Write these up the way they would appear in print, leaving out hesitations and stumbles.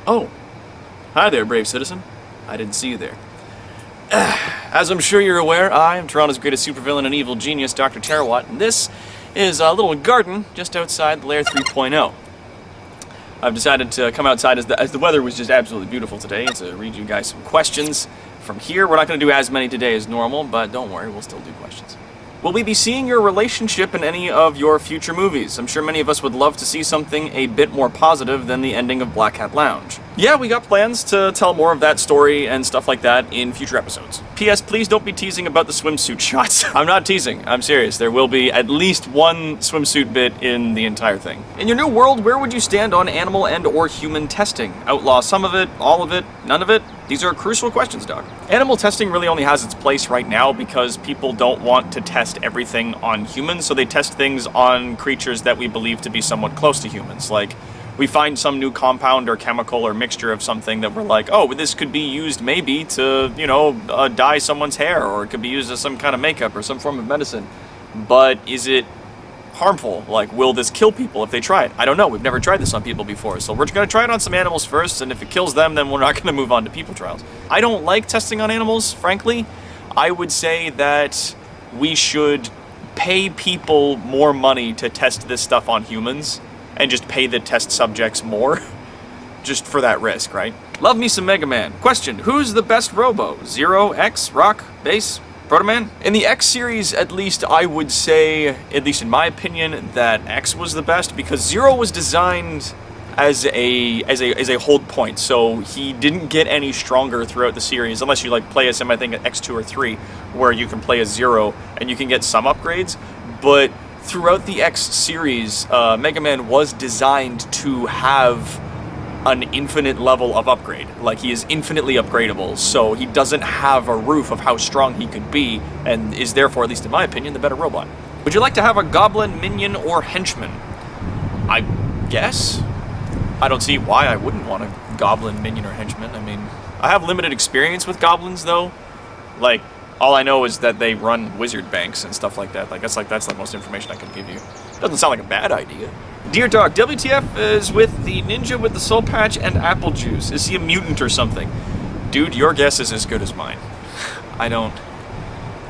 Oh, hi there, brave citizen. I didn't see you there. As I'm sure you're aware, I am Toronto's greatest supervillain and evil genius, Dr. Terrawat, and this is a little garden just outside the Lair 3.0. I've decided to come outside as the weather was just absolutely beautiful today to read you guys some questions from here. We're not going to do as many today as normal, but don't worry, we'll still do questions. Will we be seeing your relationship in any of your future movies? I'm sure many of us would love to see something a bit more positive than the ending of Black Hat Lounge. Yeah, we got plans to tell more of that story and stuff like that in future episodes. P.S. Please don't be teasing about the swimsuit shots. I'm not teasing, I'm serious. There will be at least one swimsuit bit in the entire thing. In your new world, where would you stand on animal and or human testing? Outlaw some of it, all of it, none of it? These are crucial questions, Doc. Animal testing really only has its place right now because people don't want to test everything on humans, so they test things on creatures that we believe to be somewhat close to humans. Like, we find some new compound or chemical or mixture of something that we're like, oh, this could be used maybe to, you know, dye someone's hair, or it could be used as some kind of makeup or some form of medicine. But is it harmful? Like, will this kill people if they try it? I don't know. We've never tried this on people before, so we're going to try it on some animals first, and if it kills them, then we're not going to move on to people trials. I don't like testing on animals, frankly. I would say that we should pay people more money to test this stuff on humans, and just pay the test subjects more, just for that risk, right? Love me some Megaman. Question, who's the best Robo? Zero, X, Rock, Base, Protoman? In the X series, at least, I would say, at least in my opinion, that X was the best, because Zero was designed as a hold point, so he didn't get any stronger throughout the series, unless you like play as him, I think, at X2 or 3, where you can play as Zero, and you can get some upgrades, but throughout the X series, Mega Man was designed to have an infinite level of upgrade. Like, he is infinitely upgradable, so he doesn't have a roof of how strong he could be, and is therefore, at least in my opinion, the better robot. Would you like to have a goblin, minion, or henchman? I guess. I don't see why I wouldn't want a goblin, minion, or henchman. I mean, I have limited experience with goblins, though. Like, all I know is that they run wizard banks and stuff like that. That's the most information I can give you. Doesn't sound like a bad idea. Dear Dog, WTF is with the ninja with the soul patch and apple juice. Is he a mutant or something? Dude, your guess is as good as mine. I don't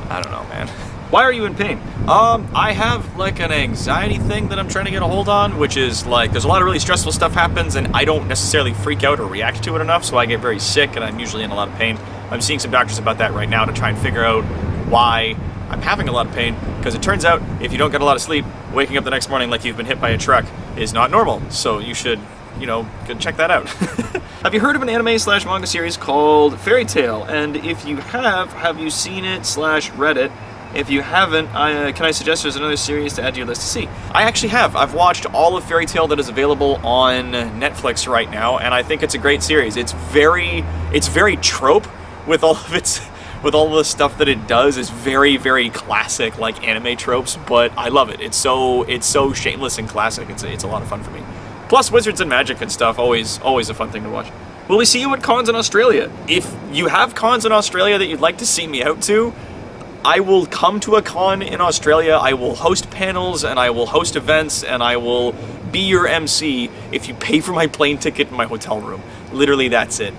know, man. Why are you in pain? I have, like, an anxiety thing that I'm trying to get a hold on, which is, like, there's a lot of really stressful stuff happens, and I don't necessarily freak out or react to it enough, so I get very sick, and I'm usually in a lot of pain. I'm seeing some doctors about that right now to try and figure out why I'm having a lot of pain, because it turns out, if you don't get a lot of sleep, waking up the next morning like you've been hit by a truck is not normal, so you should, you know, go check that out. Have you heard of an anime/manga series called Fairy Tail? And if you have you seen it/read it? If you haven't, can I suggest there's another series to add to your list to see? I actually have. I've watched all of Fairy Tail that is available on Netflix right now, and I think it's a great series. It's very trope with all of the stuff that it does. Is very, very classic, like anime tropes, but I love it. It's so shameless and classic. It's a lot of fun for me. Plus wizards and magic and stuff, always a fun thing to watch. Will we see you at cons in Australia? If you have cons in Australia that you'd like to see me out to, I will come to a con in Australia, I will host panels, and I will host events, and I will be your MC if you pay for my plane ticket and my hotel room. Literally, that's it.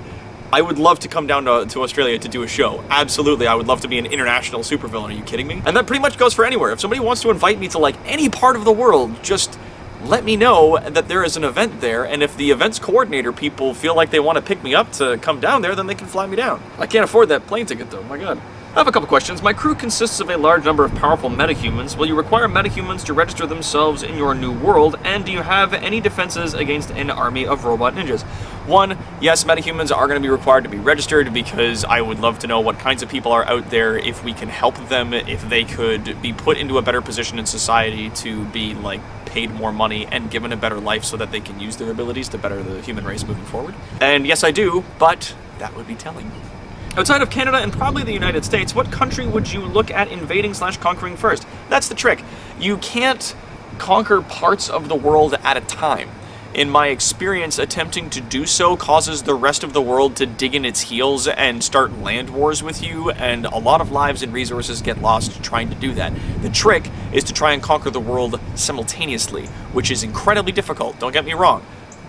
I would love to come down to Australia to do a show. Absolutely, I would love to be an international supervillain. Are you kidding me? And that pretty much goes for anywhere. If somebody wants to invite me to, like, any part of the world, just let me know that there is an event there, and if the events coordinator people feel like they want to pick me up to come down there, then they can fly me down. I can't afford that plane ticket, though. My God. I have a couple questions. My crew consists of a large number of powerful metahumans. Will you require metahumans to register themselves in your new world? And do you have any defenses against an army of robot ninjas? One, yes, metahumans are going to be required to be registered because I would love to know what kinds of people are out there, if we can help them, if they could be put into a better position in society to be, like, paid more money and given a better life so that they can use their abilities to better the human race moving forward. And yes, I do, but that would be telling. Outside of Canada and probably the United States, what country would you look at invading/conquering first? That's the trick. You can't conquer parts of the world at a time. In my experience, attempting to do so causes the rest of the world to dig in its heels and start land wars with you, and a lot of lives and resources get lost trying to do that. The trick is to try and conquer the world simultaneously, which is incredibly difficult, don't get me wrong.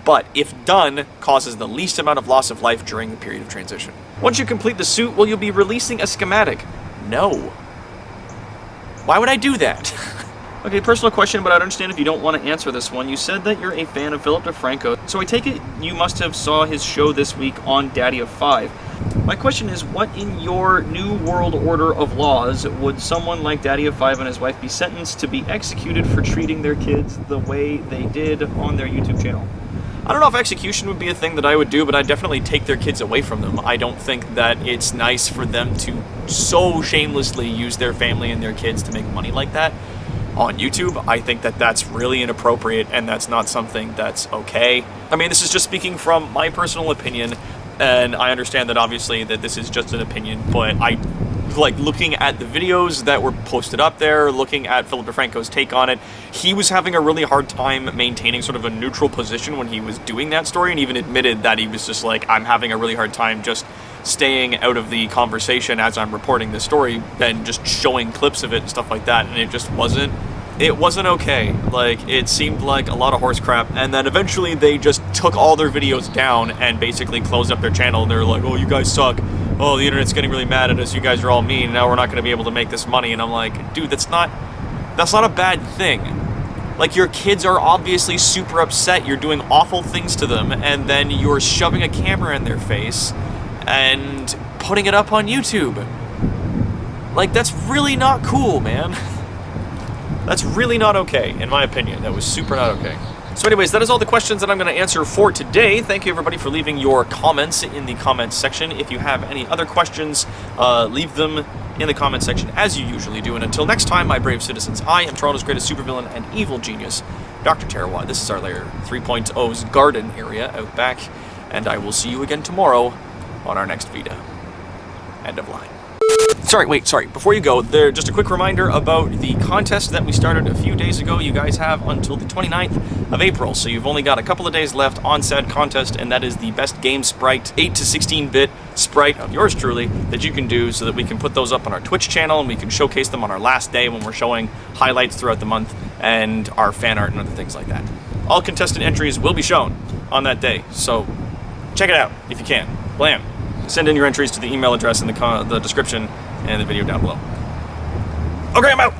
but if done, causes the least amount of loss of life during the period of transition. Once you complete the suit, will you be releasing a schematic? No. Why would I do that? Okay, personal question, but I'd understand if you don't want to answer this one. You said that you're a fan of Philip DeFranco, so I take it you must have saw his show this week on DO5. My question is, what in your new world order of laws would someone like DO5 and his wife be sentenced to be executed for treating their kids the way they did on their YouTube channel? I don't know if execution would be a thing that I would do, but I'd definitely take their kids away from them. I don't think that it's nice for them to so shamelessly use their family and their kids to make money like that on YouTube. I think that that's really inappropriate, and that's not something that's okay. I mean, this is just speaking from my personal opinion, and I understand that obviously that this is just an opinion, but I like looking at the videos that were posted up there, looking at Philip DeFranco's take on it. He was having a really hard time maintaining sort of a neutral position when he was doing that story, and even admitted that he was just like, I'm having a really hard time just staying out of the conversation as I'm reporting this story and just showing clips of it and stuff like that, and it just wasn't okay. Like, it seemed like a lot of horse crap, and then eventually they just took all their videos down and basically closed up their channel, and they're like, oh, you guys suck. Oh, the internet's getting really mad at us. You guys are all mean. Now we're not going to be able to make this money. And I'm like, dude, that's not a bad thing. Like, your kids are obviously super upset. You're doing awful things to them, and then you're shoving a camera in their face and putting it up on YouTube. Like, that's really not cool, man. That's really not okay, in my opinion. That was super not okay. So anyways, that is all the questions that I'm going to answer for today. Thank you everybody for leaving your comments in the comments section. If you have any other questions, leave them in the comments section as you usually do. And until next time, my brave citizens, I am Toronto's greatest supervillain and evil genius, Dr. Terawatt. This is our Layer 3.0's garden area out back, and I will see you again tomorrow on our next VEDA. End of line. Sorry, before you go, just a quick reminder about the contest that we started a few days ago. You guys have until the 29th of April, so you've only got a couple of days left on said contest, and that is the best game sprite, 8 to 16-bit sprite of yours truly, that you can do so that we can put those up on our Twitch channel, and we can showcase them on our last day when we're showing highlights throughout the month, and our fan art and other things like that. All contestant entries will be shown on that day, so check it out if you can. Blam! Send in your entries to the email address in the description and the video down below. Okay, I'm out!